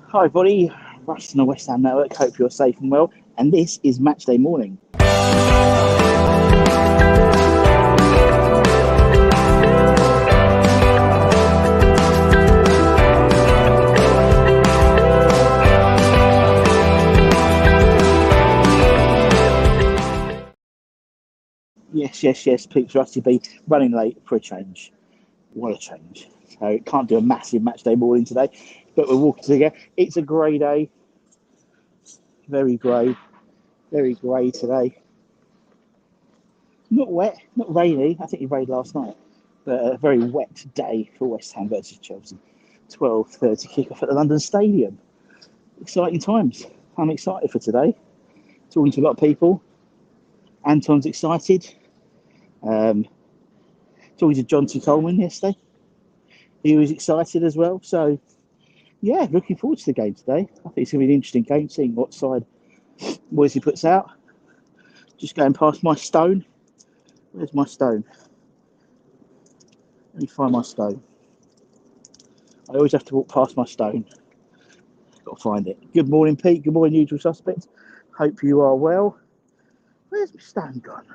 Hi, everybody. Russ on the West Ham Network. Hope you're safe and well. And this is Matchday morning. Yes. Pete's Rusty B running late for a change. What a change. So can't do a massive Matchday morning today, but we're walking together. It's a grey day. Very grey today. Not wet, not rainy. I think it rained last night, but a very wet day for West Ham versus Chelsea. 12:30 kickoff at the London Stadium. Exciting times. I'm excited for today. Talking to a lot of people. Anton's excited. Talking to John T. Coleman yesterday. He was excited as well. So, yeah, looking forward to the game today. I think it's going to be an interesting game, seeing what side Moisey puts out. Just going past my stone. Where's my stone? Let me find my stone. I always have to walk past my stone. Got to find it. Good morning, Pete. Good morning, usual suspect. Hope you are well. Where's my stone gone?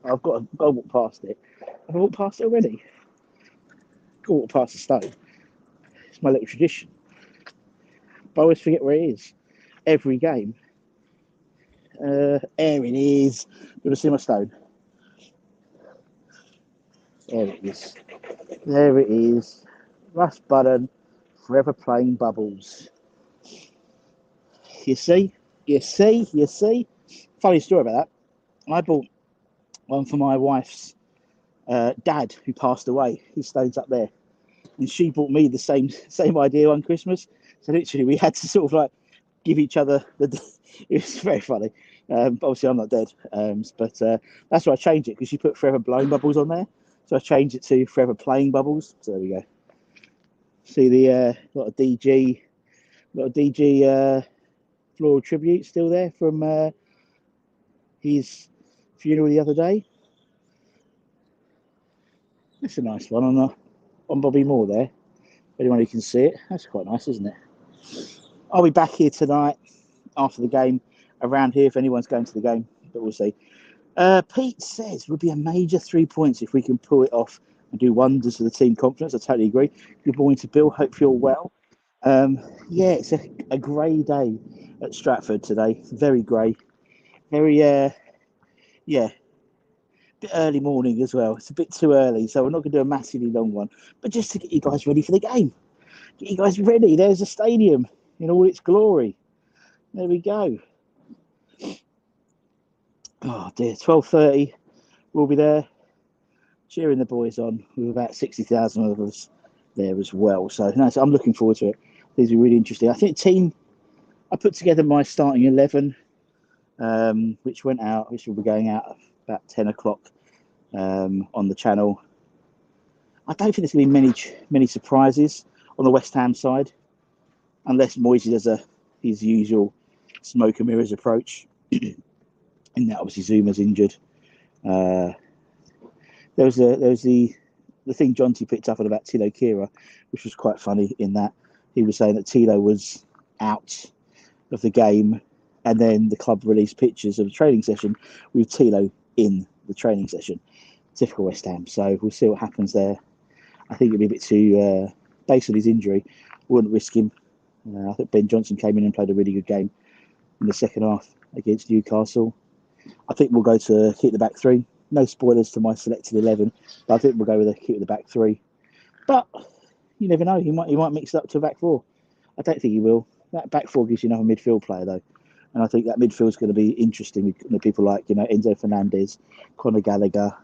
I've got to walk past it. Have I walked past it already? Got to walk past the stone. It's my little tradition. But I always forget where it is. Every game. There it is. You want to see my stone? There it is. There it is. Russ Button, forever playing bubbles. You see? Funny story about that. I bought one for my wife's dad, who passed away. His stone's up there, and she bought me the same idea on Christmas. So literally, we had to sort of like give each other the. It was very funny. Obviously, I'm not dead, but that's why I changed it, because she put forever blowing bubbles on there. So I changed it to forever playing bubbles. So there we go. See the lot of DG floral tribute still there from his funeral the other day. That's a nice one on Bobby Moore there. Anyone who can see it, that's quite nice, isn't it? I'll be back here tonight after the game, around here if anyone's going to the game, but we'll see. Pete says it would be a major 3 points if we can pull it off and do wonders for the team confidence. I totally agree. Good morning to Bill. Hope you're well. Yeah, it's a grey day at Stratford today. Very grey. Very, bit early morning as well. It's a bit too early, so we're not going to do a massively long one, but just to get you guys ready for the game. Get you guys ready. There's the stadium in all its glory. There we go. Oh dear, 12:30. We'll be there cheering the boys on with about 60,000 of us there as well. So I'm looking forward to it. These are really interesting. I think I put together my starting 11, which will be going out about 10 o'clock on the channel. I don't think there's going to be many surprises on the West Ham side, unless Moisey does his usual smoke and mirrors approach. And that obviously Zuma's injured. There was the thing John T picked up on about Tilo Kira, which was quite funny, in that he was saying that Tilo was out of the game, and then the club released pictures of a training session with Tilo in the training session. Typical West Ham. So we'll see what happens there. I think it'll be a bit too, based on his injury, wouldn't risk him. I think Ben Johnson came in and played a really good game in the second half against Newcastle. I think we'll go to keep the back three. No spoilers to my selected 11, but I think we'll go with a keep the back three. But you never know. He might mix it up to a back four. I don't think he will. That back four gives you another midfield player though, and I think that midfield is going to be interesting with people like Enzo Fernandez, Conor Gallagher.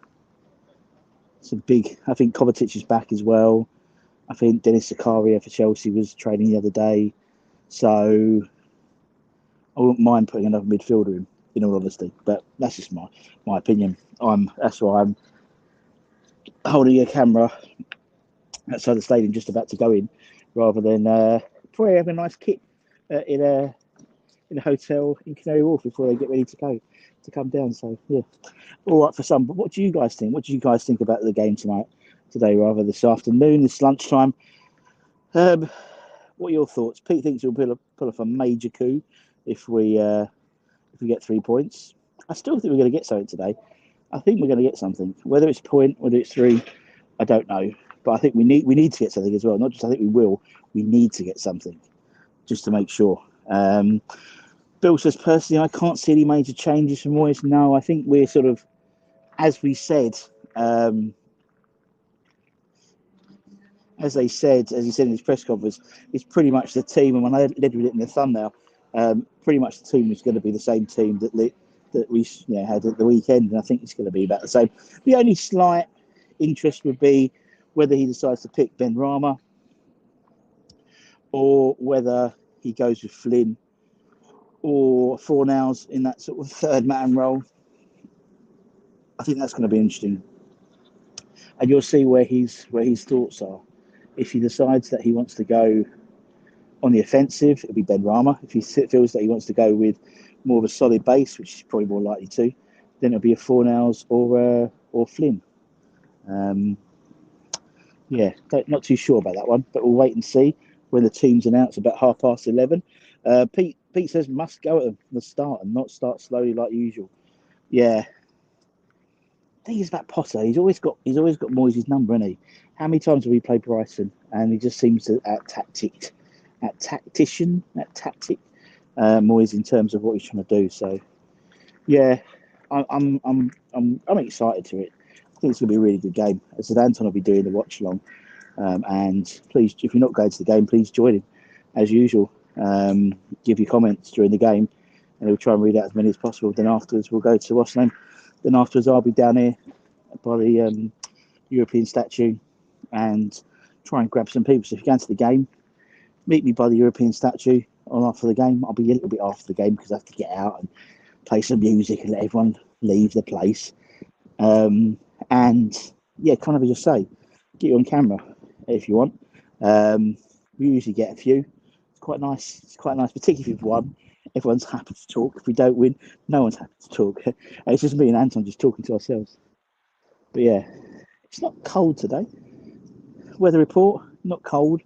Some big. I think Kovacic is back as well. I think Dennis Zakaria for Chelsea was training the other day, so I wouldn't mind putting another midfielder in all honesty. But that's just my opinion. That's why I'm holding a camera outside the stadium, just about to go in, rather than probably having a nice kit in a hotel in Canary Wharf before they get ready to come down. So yeah, all right for some. But what do you guys think? What do you guys think about the game today, rather this afternoon, this lunchtime? What are your thoughts? Pete thinks he'll pull off a major coup if we get 3 points. I still think we're going to get something today. I think we're going to get something. Whether it's a point, whether it's three, I don't know. But I think we need to get something as well. Not just I think we will. We need to get something just to make sure. Bill says, personally, I can't see any major changes from Moyes. No, I think we're sort of, as we said, as he said in his press conference, it's pretty much the team. And when I led with it in the thumbnail, pretty much the team is going to be the same team that we had at the weekend. And I think it's going to be about the same. The only slight interest would be whether he decides to pick Ben Rama or whether he goes with Flynn or Fornals in that sort of third man role. I think that's going to be interesting. And you'll see where his thoughts are. If he decides that he wants to go on the offensive, it'll be Ben Rama. If he feels that he wants to go with more of a solid base, which is probably more likely to, then it'll be a Fornals or Flynn. Not too sure about that one, but we'll wait and see when the team's announced about 11:30. Pete says must go at them from the start and not start slowly like usual. Yeah. The thing is about Potter, he's always got Moyes' number, hasn't he? How many times have we played Brighton and he just seems to out-tactic Moyes in terms of what he's trying to do. So yeah, I'm excited to it. I think it's going to be a really good game. As I said, Anton will be doing the watch along, and please, if you're not going to the game, please join him as usual. Give your comments during the game, and we'll try and read out as many as possible. Then afterwards, we'll go to Rosslyn. Then afterwards, I'll be down here by the European statue and try and grab some people. So if you're going to the game, meet me by the European statue on after the game. I'll be a little bit after the game because I have to get out and play some music and let everyone leave the place. And yeah, kind of as you say, get you on camera if you want. We usually get a few. It's quite nice, particularly if we've won. Everyone's happy to talk. If we don't win, no one's happy to talk. It's just me and Anton just talking to ourselves. But yeah, it's not cold today. Weather report, not cold.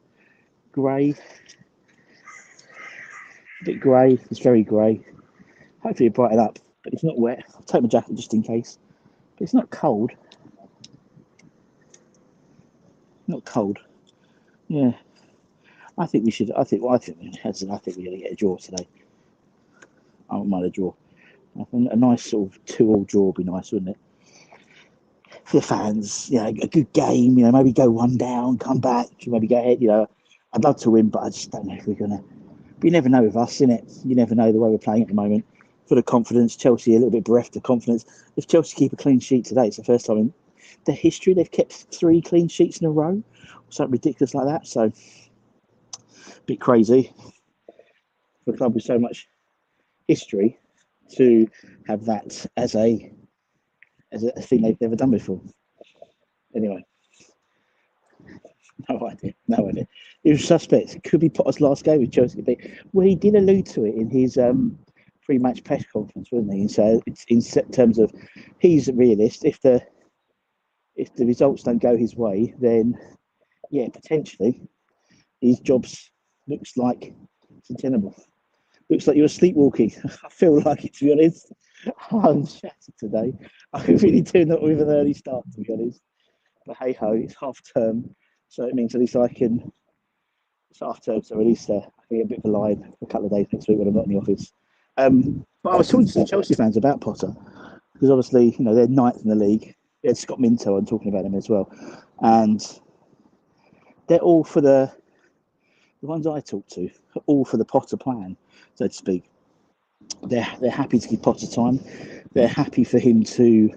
Grey. A bit grey. It's very grey. Hopefully it'll brighten up. But it's not wet. I'll take my jacket just in case. But it's not cold. Not cold. Yeah. I think we're going to get a draw today. I don't mind a draw. I think a nice sort of 2-2 draw would be nice, wouldn't it? For the fans, a good game, maybe go one down, come back, maybe go ahead, I'd love to win, but I just don't know if we're going to. But you never know with us, innit? You never know the way we're playing at the moment. Full of confidence, Chelsea a little bit bereft of confidence. If Chelsea keep a clean sheet today, it's the first time in their history they've kept 3 clean sheets in a row. Something ridiculous like that, so a bit crazy for a club with so much history to have that as a thing they've never done before. Anyway, no idea. It was suspect. Could be Potter's last game with Chelsea. Well, he did allude to it in his pre-match press conference, wasn't he? And so it's in terms of he's a realist. If the results don't go his way, then yeah, potentially his job's looks like it's untenable. Looks like you're sleepwalking. I feel like it, to be honest. I'm shattered today. I really do not with an early start, to be honest. But hey ho, it's half term, so it means at least it's half term, so at least I can get a bit of a line for a couple of days next week when I'm not in the office. But I was talking to some Chelsea fans about Potter because obviously they're ninth in the league. Yeah, Scott Minto, I'm talking about him as well, and they're all for the ones I talk to, all for the Potter plan, so to speak. They're happy to give Potter time. They're happy for him to,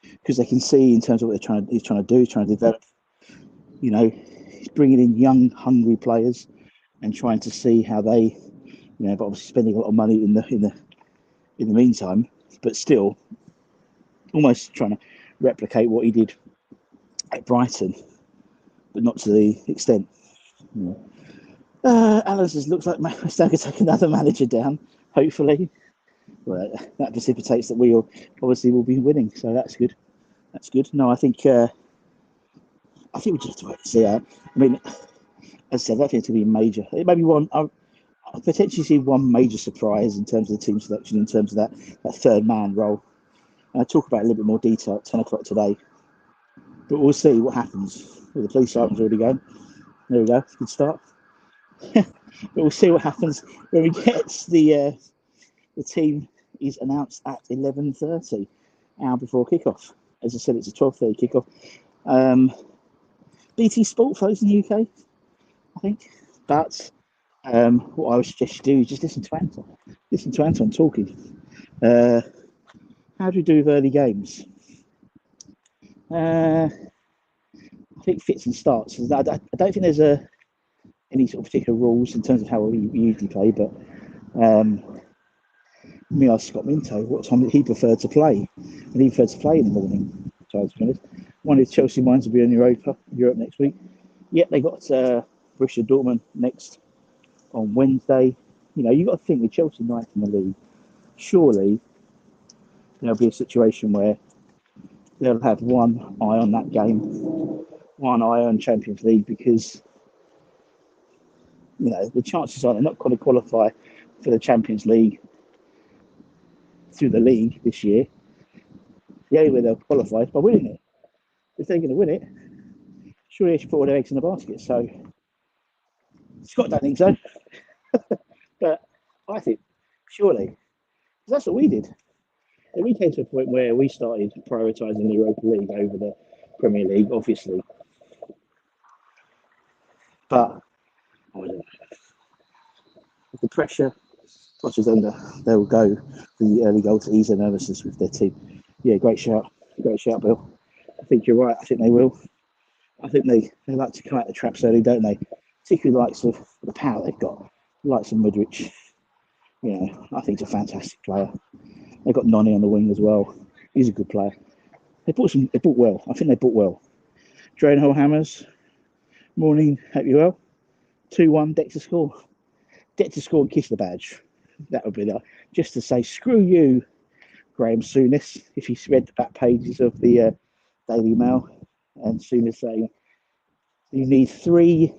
because they can see in terms of what he's trying to do. He's trying to develop. He's bringing in young, hungry players and trying to see how they, but obviously spending a lot of money in the meantime. But still, almost trying to replicate what he did at Brighton, but not to the extent. Alan says, looks like Matchday could take another manager down, hopefully. Well, that precipitates that we will be winning, so that's good. No, I think we just have to wait to see. I mean, as as I said, I think it's going to be major. It may be one. I potentially see one major surprise in terms of the team selection, in terms of that third man role. And I'll talk about it in a little bit more detail at 10 o'clock today. But we'll see what happens. Well, the police siren's already going. There we go. Good start. But we'll see what happens when we get the team is announced at 11:30, hour before kickoff. As I said, it's a 12:30 kickoff. BT Sport flows in the UK, I think. But what I would suggest you do is just listen to Anton. Listen to Anton talking. How do we do with early games? I think fits and starts. I don't think there's any sort of particular rules in terms of how we usually play, but me asked Scott Minto what time he preferred to play, and he preferred to play in the morning. So to be honest, one of the Chelsea minds will be in Europe next week. Yep, they got Borussia Dortmund next on Wednesday. You know, you got to think with Chelsea ninth in the league, surely there'll be a situation where they'll have one eye on that game, one eye on Champions League, because you know the chances are they're not going to qualify for the Champions League through the league this year. The only way they'll qualify is by winning it. If they're going to win it, surely they should put all their eggs in the basket. So Scott don't think so, but I think surely, because that's what we did. And we came to a point where we started prioritising the Europa League over the Premier League, obviously. But I don't know. With the pressure, much as under, they will go for the early goal to ease their nervousness with their team. Yeah, great shout, Bill. I think you're right. I think they will. I think they like to come out the traps early, don't they? Particularly the likes of the power they've got, the likes of Mudryk. You know, I think he's a fantastic player. They've got Noni on the wing as well. He's a good player. They bought well. I think they bought well. Drainhole Hammers. Morning, hope you're well. 2-1, Deck to score. Deck to score and kiss the badge. That would be that. Just to say, screw you, Graham Souness, if he's read the back pages of the Daily Mail. And Souness saying, you need 3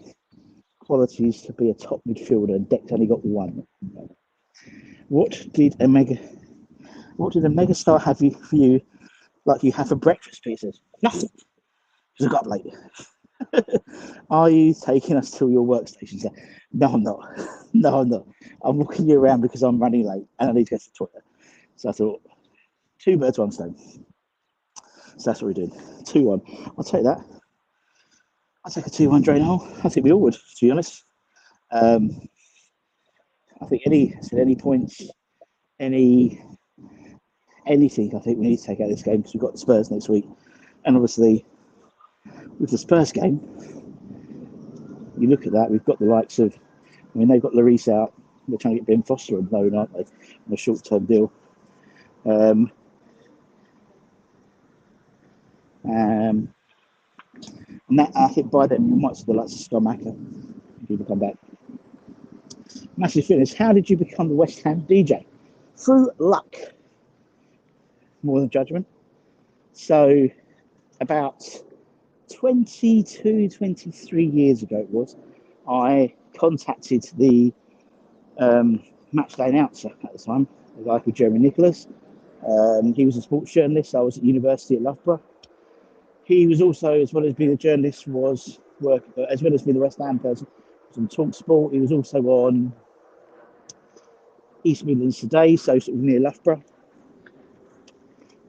qualities to be a top midfielder, and Deck's only got 1. What did a megastar have for you like you have for breakfast, Peter? Nothing. Because I got up late. Are you taking us to your workstation? No, I'm not. No, I'm not. I'm walking you around because I'm running late and I need to go to the toilet. So I thought, 2 birds, 1 stone. So that's what we're doing. 2-1. I'll take that. I'll take a 2-1 drain hole. I think we all would, to be honest. I think any points, anything, I think we need to take out of this game, because we've got the Spurs next week. And obviously, with the Spurs game, you look at that, we've got the likes of, I mean, they've got Lloris out. They're trying to get Ben Foster on loan, aren't they, on a short-term deal. And that, I think by then, we might see the likes of Stomaka. People come back. Massive fitness. How did you become the West Ham DJ? Through luck, more than judgment. So, about 22, 23 years ago it was, I contacted the Matchday announcer at the time, a guy called Jeremy Nicholas. He was a sports journalist. I was at university at Loughborough. He was also, as well as being a journalist, as well as being the West Ham person, was on Talk Sport. He was also on East Midlands Today, so sort of near Loughborough.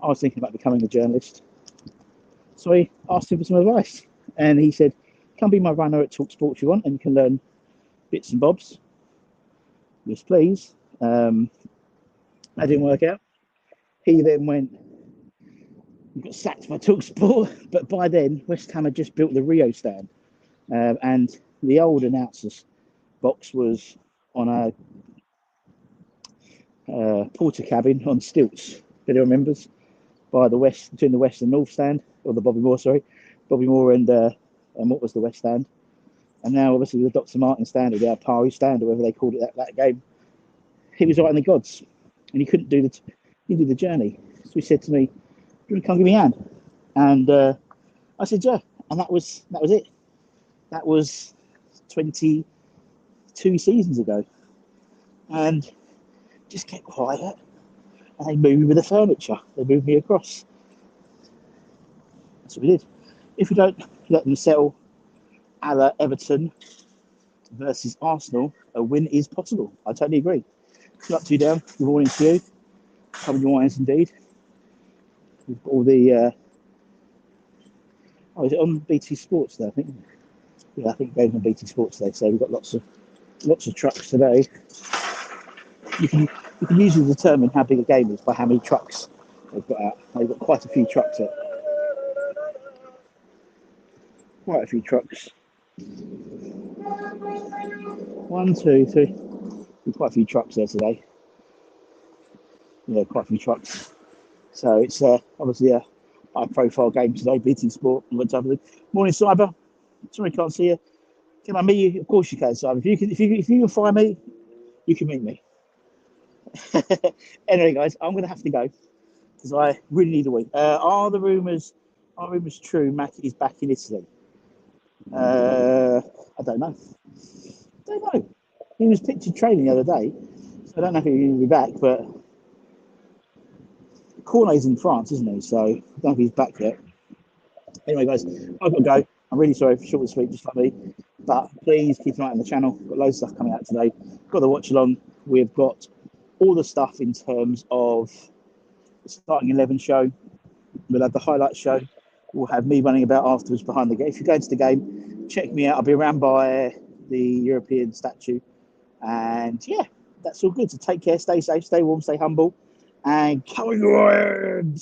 I was thinking about becoming a journalist. So I asked him for some advice, and he said, come be my runner at Talk Sport if you want, and you can learn bits and bobs. Yes, please. That didn't work out. He then got sacked by Talk Sport, but by then West Ham had just built the Rio stand, and the old announcers box was on a porter cabin on stilts, if anyone remembers, between the West and North stand, or the Bobby Moore and what was the West stand, and now obviously the Dr. Martin stand, or the Alpari stand, or whatever they called it that game. He was right in the gods, and he couldn't do the journey. So he said to me, "Do you want to come give me a hand?" And I said, "Yeah," and that was it. That was 22 seasons ago, and just kept quiet. And they moved me with the furniture. They moved me across. That's what we did. If we don't let them settle, a la Everton versus Arsenal, a win is possible. I totally agree. Up to you down. Good morning to you. Coming your wines indeed. We've got all the. Is it on BT Sports there? I think. Yeah, I think it goes on BT Sports today. So we've got lots of trucks today. You can usually determine how big a game is by how many trucks they've got out. They've got quite a few trucks out. Quite a few trucks. 1, 2, 3. Quite a few trucks there today. Yeah, quite a few trucks. So it's obviously a high-profile game today. BT Sport. Morning, Cyber. Sorry, can't see you. Can I meet you? Of course you can, Cyber. If you can find me, you can meet me. Anyway, guys, I'm going to have to go because I really need a week. Are rumors true? Matt is back in Italy. I don't know. He was pictured training the other day, so I don't know if he'll be back. But Cornet's in France, isn't he? So I don't know if he's back yet. Anyway, guys, I've got to go. I'm really sorry for short and sweet, just like me. But please keep an eye on the channel. We've got loads of stuff coming out today. Got the watch along. We've got all the stuff in terms of the starting 11 show. We'll have the highlight show. We'll have me running about afterwards behind the game. If you go into the game, check me out. I'll be around by the European statue. And yeah, that's all good. So take care, stay safe, stay warm, stay humble, and come on,